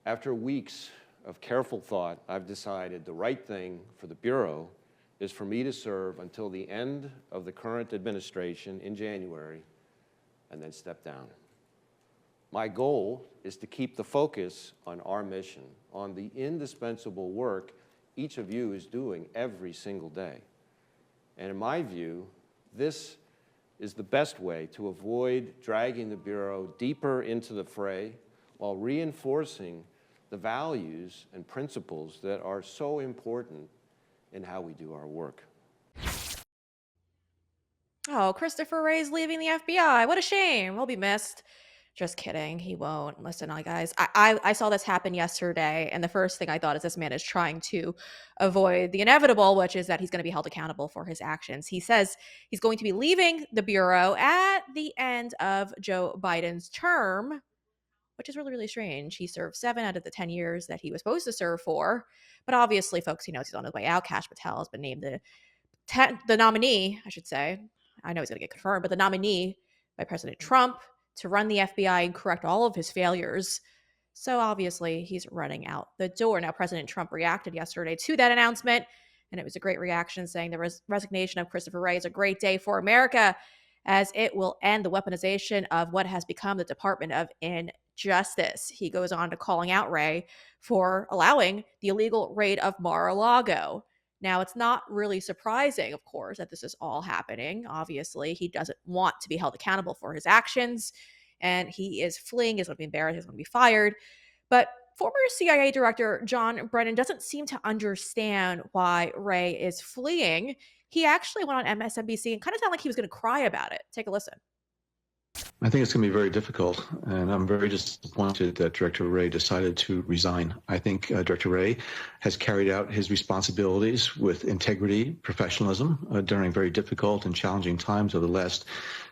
After weeks of careful thought, I've decided the right thing for the Bureau is for me to serve until the end of the current administration in January and then step down. My goal is to keep the focus on our mission, on the indispensable work each of you is doing every single day. And in my view, this is the best way to avoid dragging the Bureau deeper into the fray while reinforcing the values and principles that are so important in how we do our work. Oh, Christopher Wray's leaving the FBI. What a shame. He'll be missed. Just kidding. He won't. Listen, guys, I saw this happen yesterday, and the first thing I thought is this man is trying to avoid the inevitable, which is that he's going to be held accountable for his actions. He says he's going to be leaving the Bureau at the end of Joe Biden's term, which is really, really strange. He served 7 out of the 10 years that he was supposed to serve for. But obviously, folks, he knows he's on his way out. Kash Patel has been named the nominee, I should say. I know he's going to get confirmed, but the nominee by President Trump to run the FBI and correct all of his failures. So obviously, he's running out the door. Now, President Trump reacted yesterday to that announcement, and it was a great reaction, saying the resignation of Christopher Wray is a great day for America, as it will end the weaponization of what has become the Department of Injustice. He goes on to calling out Wray for allowing the illegal raid of Mar-a-Lago. Now, it's not really surprising, of course, that this is all happening. Obviously, he doesn't want to be held accountable for his actions, and he is fleeing. He's going to be embarrassed. He's going to be fired. But former CIA Director John Brennan doesn't seem to understand why Wray is fleeing. He actually went on MSNBC and kind of sounded like he was going to cry about it. Take a listen. I think it's going to be very difficult, and I'm very disappointed that Director Wray decided to resign. I think Director Wray has carried out his responsibilities with integrity, professionalism during very difficult and challenging times over the last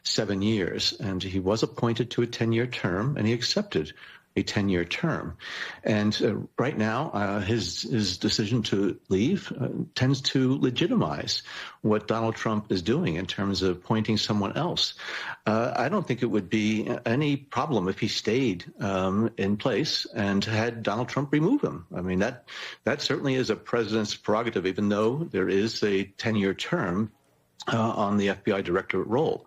7 years, and he was appointed to a 10-year term, and he accepted a 10-year term. And right now, his decision to leave tends to legitimize what Donald Trump is doing in terms of appointing someone else. I don't think it would be any problem if he stayed in place and had Donald Trump remove him. I mean, that certainly is a president's prerogative, even though there is a 10-year term on the FBI director role.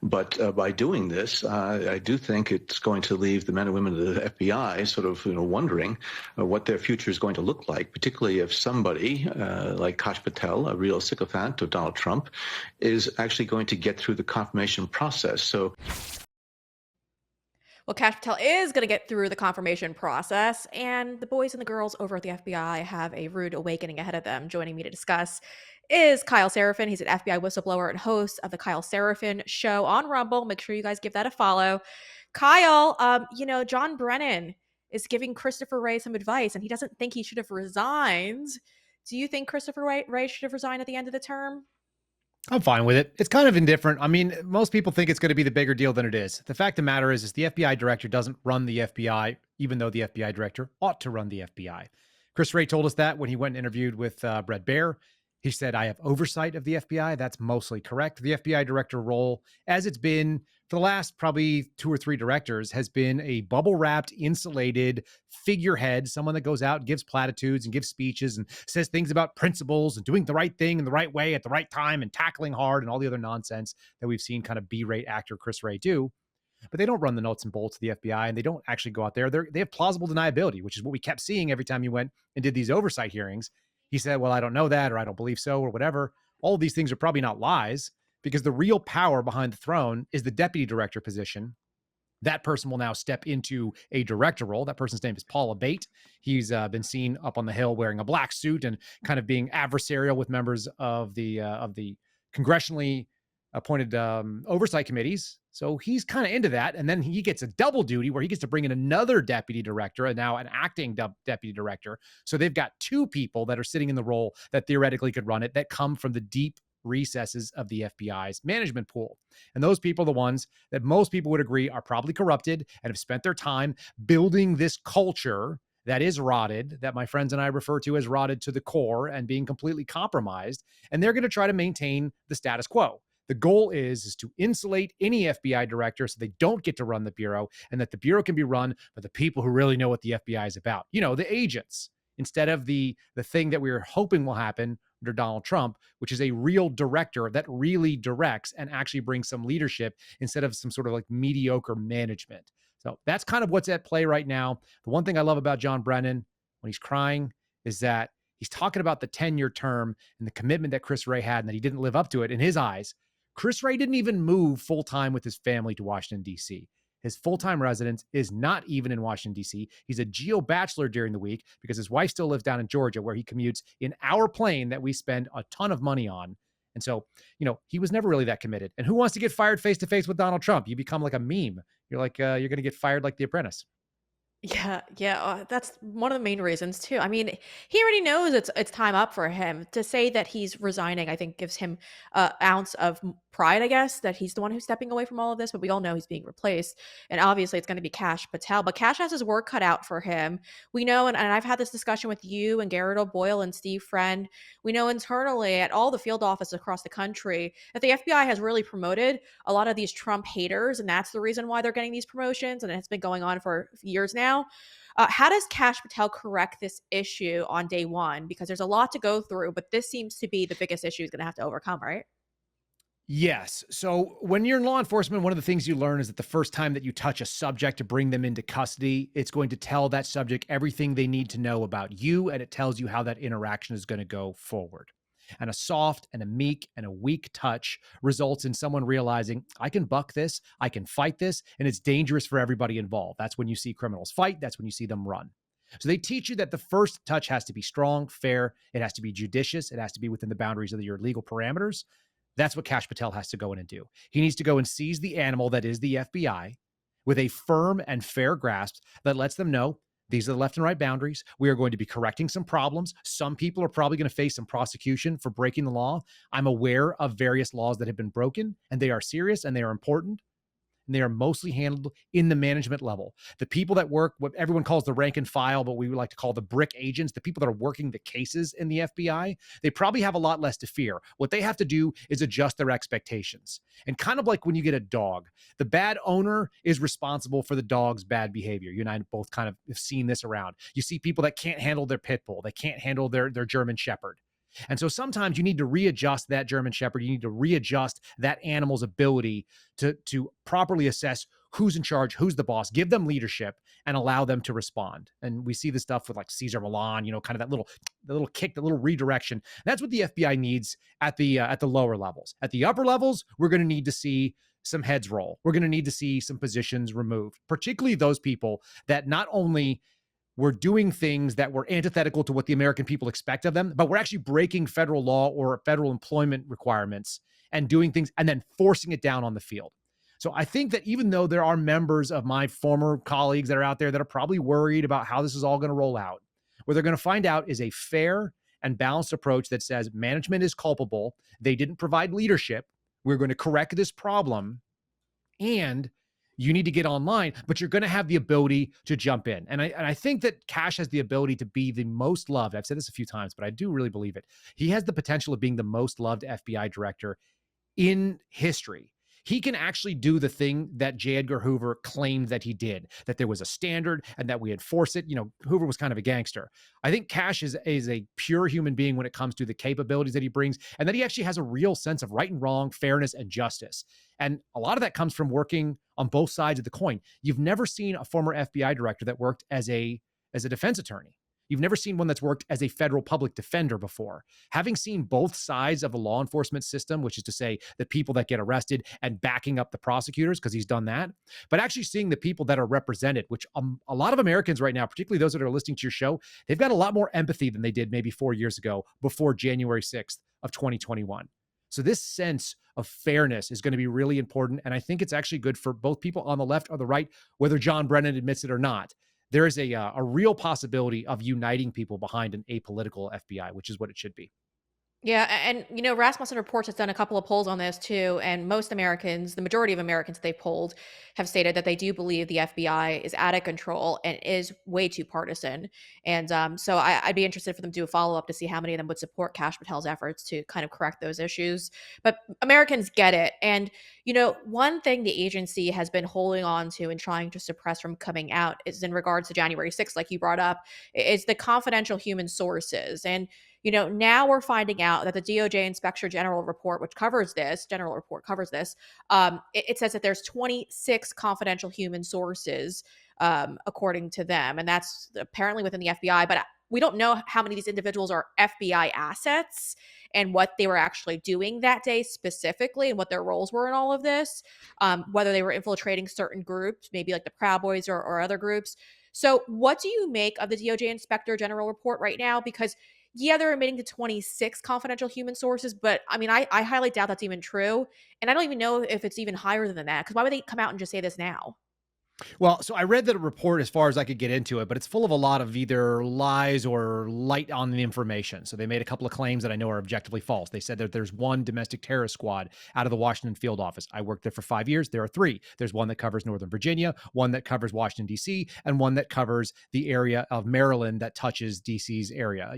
But by doing this, I do think it's going to leave the men and women of the FBI sort of wondering what their future is going to look like, particularly if somebody like Kash Patel, a real sycophant of Donald Trump, is actually going to get through the confirmation process. So. Well, Kash Patel is going to get through the confirmation process, and the boys and the girls over at the FBI have a rude awakening ahead of them. Joining me to discuss is Kyle Seraphin. He's an FBI whistleblower and host of the Kyle Seraphin Show on Rumble. Make sure you guys give that a follow. Kyle, John Brennan is giving Christopher Wray some advice, and he doesn't think he should have resigned. Do you think Christopher Wray should have resigned at the end of the term? I'm fine with it. It's kind of indifferent. I mean, most people think it's going to be the bigger deal than it is. The fact of the matter is the FBI director doesn't run the FBI, even though the FBI director ought to run the FBI. Chris Wray told us that when he went and interviewed with Bret Baier. He said, I have oversight of the FBI. That's mostly correct. The FBI director role, as it's been for the last probably 2 or 3 directors, has been a bubble-wrapped, insulated figurehead, someone that goes out and gives platitudes and gives speeches and says things about principles and doing the right thing in the right way at the right time and tackling hard and all the other nonsense that we've seen kind of B-rate actor Chris Wray do. But they don't run the nuts and bolts of the FBI, and they don't actually go out there. They have plausible deniability, which is what we kept seeing every time you went and did these oversight hearings. He said, well, I don't know that, or I don't believe so, or whatever. All of these things are probably not lies, because the real power behind the throne is the deputy director position. That person will now step into a director role. That person's name is Paul Abate. He's been seen up on the Hill wearing a black suit and kind of being adversarial with members of the congressionally appointed oversight committees. So he's kind of into that. And then he gets a double duty where he gets to bring in another deputy director and now an acting deputy director. So they've got 2 people that are sitting in the role that theoretically could run it, that come from the deep recesses of the FBI's management pool. And those people are the ones that most people would agree are probably corrupted and have spent their time building this culture that is rotted, that my friends and I refer to as rotted to the core and being completely compromised. And they're going to try to maintain the status quo. The goal is to insulate any FBI director so they don't get to run the Bureau, and that the Bureau can be run by the people who really know what the FBI is about. The agents, instead of the thing that we were hoping will happen under Donald Trump, which is a real director that really directs and actually brings some leadership instead of some sort of like mediocre management. So that's kind of what's at play right now. The one thing I love about John Brennan when he's crying is that he's talking about the 10-year term and the commitment that Chris Wray had and that he didn't live up to it in his eyes. Chris Wray didn't even move full-time with his family to Washington, D.C. His full-time residence is not even in Washington, D.C. He's a geo-bachelor during the week because his wife still lives down in Georgia, where he commutes in our plane that we spend a ton of money on. And so, he was never really that committed. And who wants to get fired face-to-face with Donald Trump? You become like a meme. You're like, you're going to get fired like The Apprentice. Yeah, that's one of the main reasons too. I mean, he already knows it's time up for him. To say that he's resigning, I think gives him an ounce of pride, I guess, that he's the one who's stepping away from all of this. But we all know he's being replaced, and obviously it's going to be Kash Patel. But Kash has his work cut out for him. We know, and I've had this discussion with you and Garrett O'Boyle and Steve Friend. We know internally at all the field offices across the country that the FBI has really promoted a lot of these Trump haters, and that's the reason why they're getting these promotions, and it's been going on for years now. How does Kash Patel correct this issue on day one? Because there's a lot to go through, but this seems to be the biggest issue he's going to have to overcome, right? Yes. So when you're in law enforcement, one of the things you learn is that the first time that you touch a subject to bring them into custody, it's going to tell that subject everything they need to know about you, and it tells you how that interaction is going to go forward. And a soft and a meek and a weak touch results in someone realizing, I can buck this, I can fight this, and it's dangerous for everybody involved. That's when you see criminals fight. That's when you see them run. So they teach you that the first touch has to be strong, fair, it has to be judicious, it has to be within the boundaries of your legal parameters. That's what Kash Patel has to go in and do. He needs to go and seize the animal that is the FBI with a firm and fair grasp that lets them know, these are the left and right boundaries. We are going to be correcting some problems. Some people are probably going to face some prosecution for breaking the law. I'm aware of various laws that have been broken, and they are serious and they are important. And they are mostly handled in the management level. The people that work, what everyone calls the rank and file, but we would like to call the brick agents, the people that are working the cases in the FBI, they probably have a lot less to fear. What they have to do is adjust their expectations. And kind of like when you get a dog, the bad owner is responsible for the dog's bad behavior. You and I both kind of have seen this around. You see people that can't handle their pit bull. They can't handle their German Shepherd. And so sometimes you need to readjust that German Shepherd. You need to readjust that animal's ability to properly assess who's in charge, who's the boss, give them leadership and allow them to respond. And we see this stuff with like Cesar Millan, kind of the little kick, the little redirection. That's what the FBI needs at the lower levels. At the upper levels, we're going to need to see some heads roll. We're going to need to see some positions removed, particularly those people that not only we're doing things that were antithetical to what the American people expect of them, but we're actually breaking federal law or federal employment requirements and doing things and then forcing it down on the field. So I think that even though there are members of my former colleagues that are out there that are probably worried about how this is all going to roll out, what they're going to find out is a fair and balanced approach that says management is culpable. They didn't provide leadership. We're going to correct this problem, and you need to get online, but you're going to have the ability to jump in. And I think that Kash has the ability to be the most loved. I've said this a few times, but I do really believe it. He has the potential of being the most loved FBI director in history. He can actually do the thing that J. Edgar Hoover claimed that he did, that there was a standard and that we enforce it. Hoover was kind of a gangster. I think Kash is a pure human being when it comes to the capabilities that he brings, and that he actually has a real sense of right and wrong, fairness and justice. And a lot of that comes from working on both sides of the coin. You've never seen a former FBI director that worked as a defense attorney. You've never seen one that's worked as a federal public defender before. Having seen both sides of the law enforcement system, which is to say the people that get arrested and backing up the prosecutors, because he's done that, but actually seeing the people that are represented, which a lot of Americans right now, particularly those that are listening to your show, they've got a lot more empathy than they did maybe 4 years ago before January 6th of 2021. So this sense of fairness is going to be really important. And I think it's actually good for both people on the left or the right, whether John Brennan admits it or not. There is a real possibility of uniting people behind an apolitical FBI, which is what it should be. Yeah, and Rasmussen Reports has done a couple of polls on this too, and most Americans, the majority of Americans they polled, have stated that they do believe the FBI is out of control and is way too partisan. And so I'd be interested for them to do a follow up to see how many of them would support Kash Patel's efforts to kind of correct those issues. But Americans get it, and one thing the agency has been holding on to and trying to suppress from coming out is in regards to January 6th, like you brought up, is the confidential human sources. And now we're finding out that the DOJ Inspector General report, which covers this, it says that there's 26 confidential human sources, according to them. And that's apparently within the FBI. But we don't know how many of these individuals are FBI assets and what they were actually doing that day specifically and what their roles were in all of this, whether they were infiltrating certain groups, maybe like the Proud Boys or other groups. So, what do you make of the DOJ Inspector General report right now? Because yeah, they're admitting to 26 confidential human sources, but I mean, I highly doubt that's even true. And I don't even know if it's even higher than that. Because why would they come out and just say this now? Well, so I read that report as far as I could get into it, but it's full of a lot of either lies or light on the information. So they made a couple of claims that I know are objectively false. They said that there's one domestic terrorist squad out of the Washington field office. I worked there for 5 years. There are three. There's one that covers Northern Virginia, one that covers Washington, D.C., and one that covers the area of Maryland that touches D.C.'s area,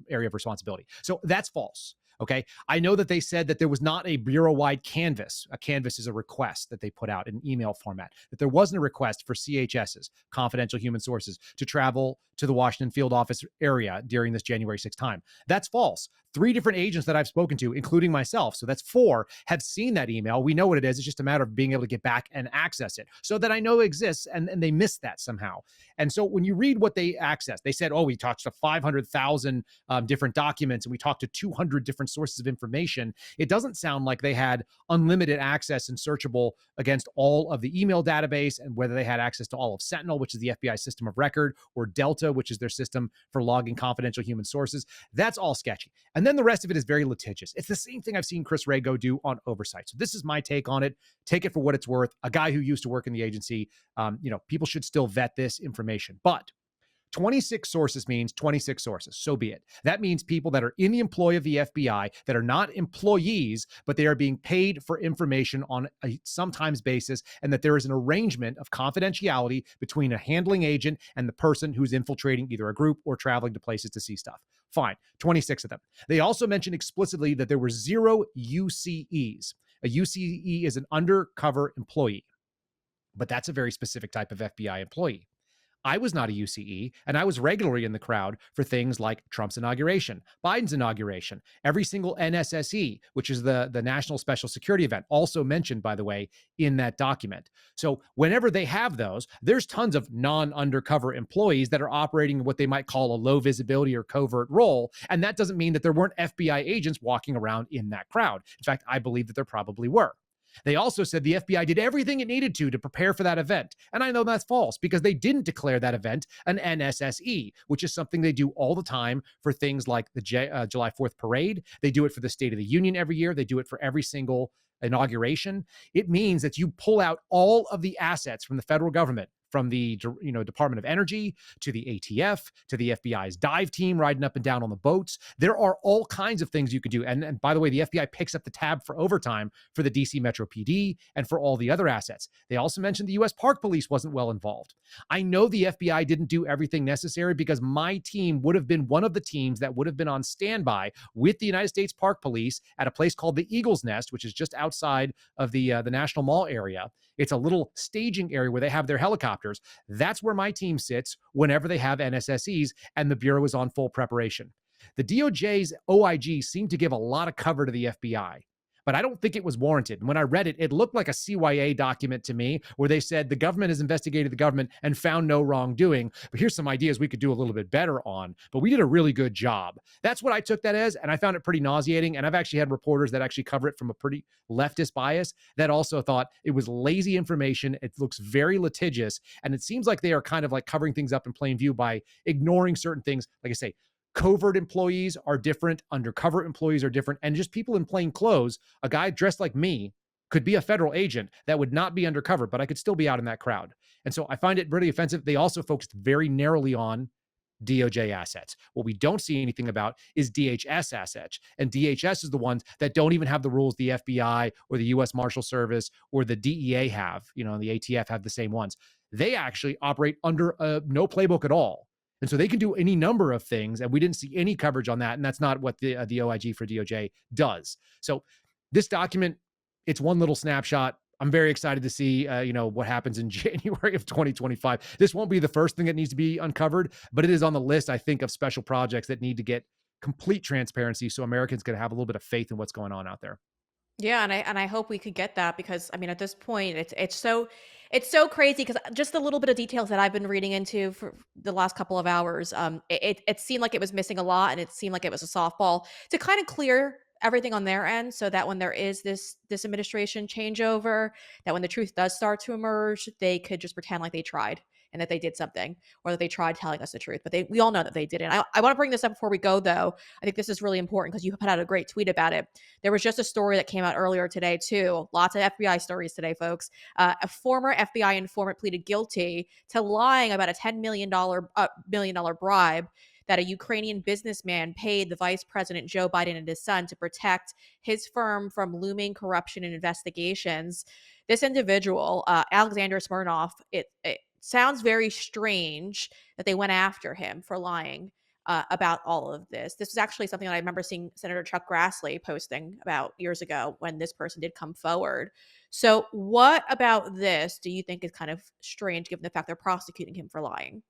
area of responsibility. So that's false. Okay. I know that they said that there was not a bureau-wide canvas. A canvas is a request that they put out in email format, that there wasn't a request for CHSs, confidential human sources, to travel to the Washington field office area during this January 6th time. That's false. 3 different agents that I've spoken to, including myself, so that's 4, have seen that email. We know what it is. It's just a matter of being able to get back and access it so that I know it exists, and they missed that somehow. And so when you read what they accessed, they said, we talked to 500,000 different documents and we talked to 200 different sources of information. It doesn't sound like they had unlimited access and searchable against all of the email database, and whether they had access to all of Sentinel, which is the FBI system of record, or Delta, which is their system for logging confidential human sources. That's all sketchy. And then the rest of it is very litigious. It's the same thing I've seen Chris Wray go do on oversight. So this is my take on it. Take it for what it's worth. A guy who used to work in the agency, people should still vet this information. But 26 sources means 26 sources. So be it. That means people that are in the employ of the FBI that are not employees, but they are being paid for information on a sometimes basis, and that there is an arrangement of confidentiality between a handling agent and the person who's infiltrating either a group or traveling to places to see stuff. Fine, 26 of them. They also mentioned explicitly that there were 0 UCEs. A UCE is an undercover employee, but that's a very specific type of FBI employee. I was not a UCE, and I was regularly in the crowd for things like Trump's inauguration, Biden's inauguration, every single NSSE, which is the National Special Security event, also mentioned, by the way, in that document. So whenever they have those, there's tons of non-undercover employees that are operating in what they might call a low visibility or covert role, and that doesn't mean that there weren't FBI agents walking around in that crowd. In fact, I believe that there probably were. They also said the FBI did everything it needed to prepare for that event. And I know that's false because they didn't declare that event an NSSE, which is something they do all the time for things like the July 4th parade. They do it for the State of the Union every year. They do it for every single inauguration. It means that you pull out all of the assets from the federal government, from the Department of Energy to the ATF to the FBI's dive team riding up and down on the boats. There are all kinds of things you could do. And by the way, the FBI picks up the tab for overtime for the DC Metro PD and for all the other assets. They also mentioned the U.S. Park Police wasn't well involved. I know the FBI didn't do everything necessary because my team would have been one of the teams that would have been on standby with the United States Park Police at a place called the Eagle's Nest, which is just outside of the National Mall area. It's a little staging area where they have their helicopters. That's where my team sits whenever they have NSSEs, and the Bureau is on full preparation. The DOJ's OIG seemed to give a lot of cover to the FBI, but I don't think it was warranted. And when I read it, it looked like a CYA document to me where they said the government has investigated the government and found no wrongdoing, but here's some ideas we could do a little bit better on. But we did a really good job. That's what I took that as, and I found it pretty nauseating. And I've actually had reporters that actually cover it from a pretty leftist bias that also thought it was lazy information. It looks very litigious, and it seems like they are kind of like covering things up in plain view by ignoring certain things. Like I say, covert employees are different, undercover employees are different, and just people in plain clothes, a guy dressed like me could be a federal agent that would not be undercover, but I could still be out in that crowd. And so I find it really offensive. They also focused very narrowly on DOJ assets. What we don't see anything about is DHS assets. And DHS is the ones that don't even have the rules the FBI or the US Marshal Service or the DEA have, and the ATF have the same ones. They actually operate under no playbook at all. And so they can do any number of things, and we didn't see any coverage on that. And that's not what the OIG for DOJ does. So this document, it's one little snapshot. I'm very excited to see, what happens in January of 2025. This won't be the first thing that needs to be uncovered, but it is on the list, I think, of special projects that need to get complete transparency so Americans can have a little bit of faith in what's going on out there. Yeah, and I hope we could get that, because I mean, at this point it's so crazy, because just the little bit of details that I've been reading into for the last couple of hours, it seemed like it was missing a lot, and it seemed like it was a softball to kind of clear everything on their end, so that when there is this administration changeover, that when the truth does start to emerge, they could just pretend like they tried and that they did something, or that they tried telling us the truth. But we all know that they didn't. I want to bring this up before we go, though. I think this is really important because you put out a great tweet about it. There was just a story that came out earlier today, too. Lots of FBI stories today, folks. A former FBI informant pleaded guilty to lying about a $10 million bribe that a Ukrainian businessman paid the Vice President Joe Biden and his son to protect his firm from looming corruption and investigations. This individual, Alexander Smirnov, it sounds very strange that they went after him for lying about all of this. This was actually something that I remember seeing Senator Chuck Grassley posting about years ago when this person did come forward. So what about this do you think is kind of strange, given the fact they're prosecuting him for lying?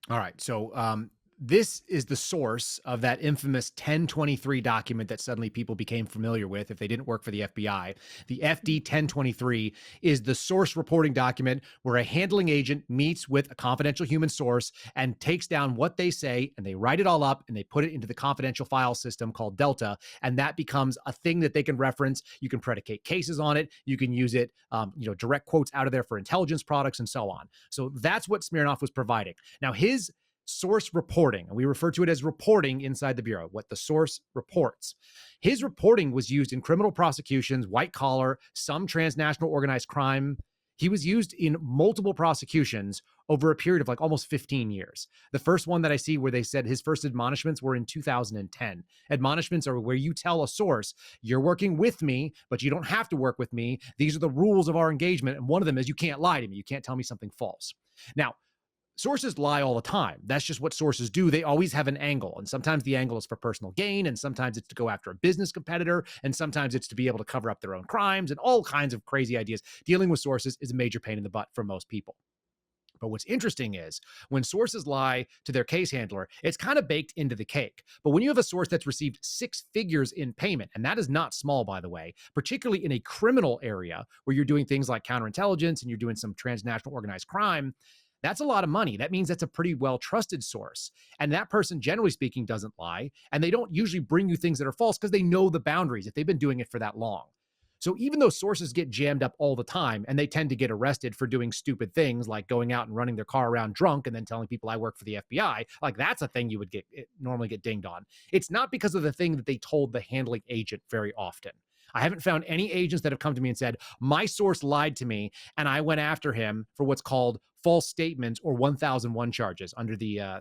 All right. So this is the source of that infamous 1023 document that suddenly people became familiar with if they didn't work for the FBI. The FD 1023 is the source reporting document where a handling agent meets with a confidential human source and takes down what they say, and they write it all up and they put it into the confidential file system called Delta. And that becomes a thing that they can reference. You can predicate cases on it. You can use it, direct quotes out of there for intelligence products and so on. So that's what Smirnov was providing. Now, his source reporting, and we refer to it as reporting inside the Bureau, what the source reports. His reporting was used in criminal prosecutions, white collar, some transnational organized crime. He was used in multiple prosecutions over a period of like almost 15 years. The first one that I see where they said his first admonishments were in 2010. Admonishments are where you tell a source, you're working with me, but you don't have to work with me. These are the rules of our engagement. And one of them is you can't lie to me. You can't tell me something false. Now, sources lie all the time. That's just what sources do. They always have an angle. And sometimes the angle is for personal gain, and sometimes it's to go after a business competitor, and sometimes it's to be able to cover up their own crimes, and all kinds of crazy ideas. Dealing with sources is a major pain in the butt for most people. But what's interesting is when sources lie to their case handler, it's kind of baked into the cake. But when you have a source that's received 6 figures in payment, and that is not small, by the way, particularly in a criminal area where you're doing things like counterintelligence and you're doing some transnational organized crime, that's a lot of money. That means that's a pretty well-trusted source. And that person, generally speaking, doesn't lie. And they don't usually bring you things that are false because they know the boundaries if they've been doing it for that long. So even though sources get jammed up all the time and they tend to get arrested for doing stupid things like going out and running their car around drunk and then telling people I work for the FBI, like that's a thing you would normally get dinged on. It's not because of the thing that they told the handling agent very often. I haven't found any agents that have come to me and said, my source lied to me and I went after him for what's called false statements or 1001 charges under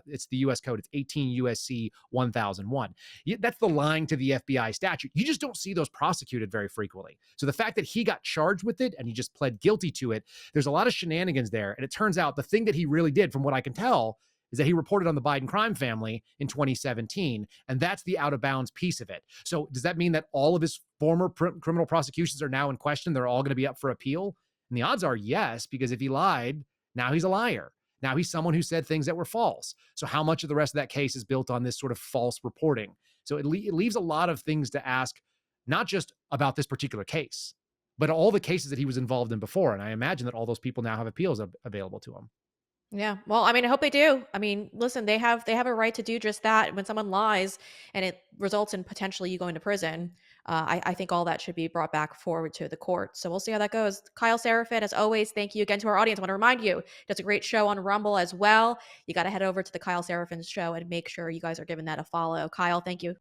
it's the US code. It's 18 USC 1001. That's the lying to the FBI statute. You just don't see those prosecuted very frequently. So the fact that he got charged with it and he just pled guilty to it, there's a lot of shenanigans there. And it turns out the thing that he really did, from what I can tell, is that he reported on the Biden crime family in 2017, and that's the out of bounds piece of it. So does that mean that all of his former criminal prosecutions are now in question? They're all going to be up for appeal? And the odds are yes, because if he lied, now he's a liar. Now he's someone who said things that were false. So how much of the rest of that case is built on this sort of false reporting? So it leaves a lot of things to ask, not just about this particular case, but all the cases that he was involved in before. And I imagine that all those people now have appeals available to them. Yeah. Well, I mean, I hope they do. I mean, listen, they have a right to do just that. When someone lies and it results in potentially you going to prison, I think all that should be brought back forward to the court. So we'll see how that goes. Kyle Seraphin, as always, thank you again to our audience. I want to remind you, he does a great show on Rumble as well. You got to head over to the Kyle Seraphin show and make sure you guys are giving that a follow. Kyle, thank you.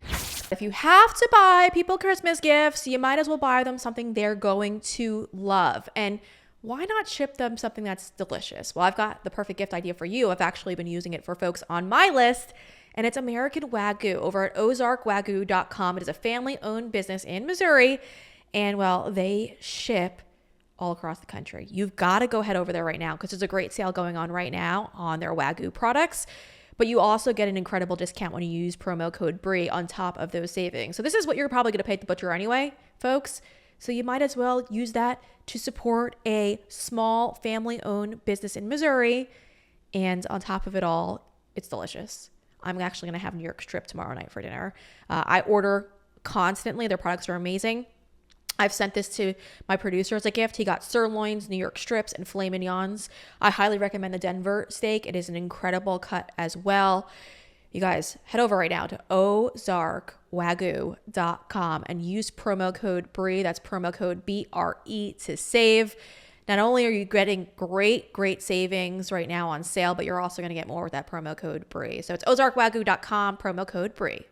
If you have to buy people Christmas gifts, you might as well buy them something they're going to love. And why not ship them something that's delicious? Well, I've got the perfect gift idea for you. I've actually been using it for folks on my list, and it's American Wagyu over at ozarkwagyu.com. It is a family-owned business in Missouri, and well, they ship all across the country. You've got to go head over there right now because there's a great sale going on right now on their Wagyu products. But you also get an incredible discount when you use promo code BREE on top of those savings. So this is what you're probably going to pay at the butcher anyway, folks. So you might as well use that to support a small family-owned business in Missouri. And on top of it all, it's delicious. I'm actually going to have New York strip tomorrow night for dinner. I order constantly. Their products are amazing. I've sent this to my producer as a gift. He got sirloins, New York strips, and filet mignons. I highly recommend the Denver steak. It is an incredible cut as well. You guys, head over right now to ozarkwagyu.com and use promo code BREE. That's promo code BRE to save. Not only are you getting great savings right now on sale, but you're also going to get more with that promo code BREE. So it's ozarkwagyu.com, promo code BREE.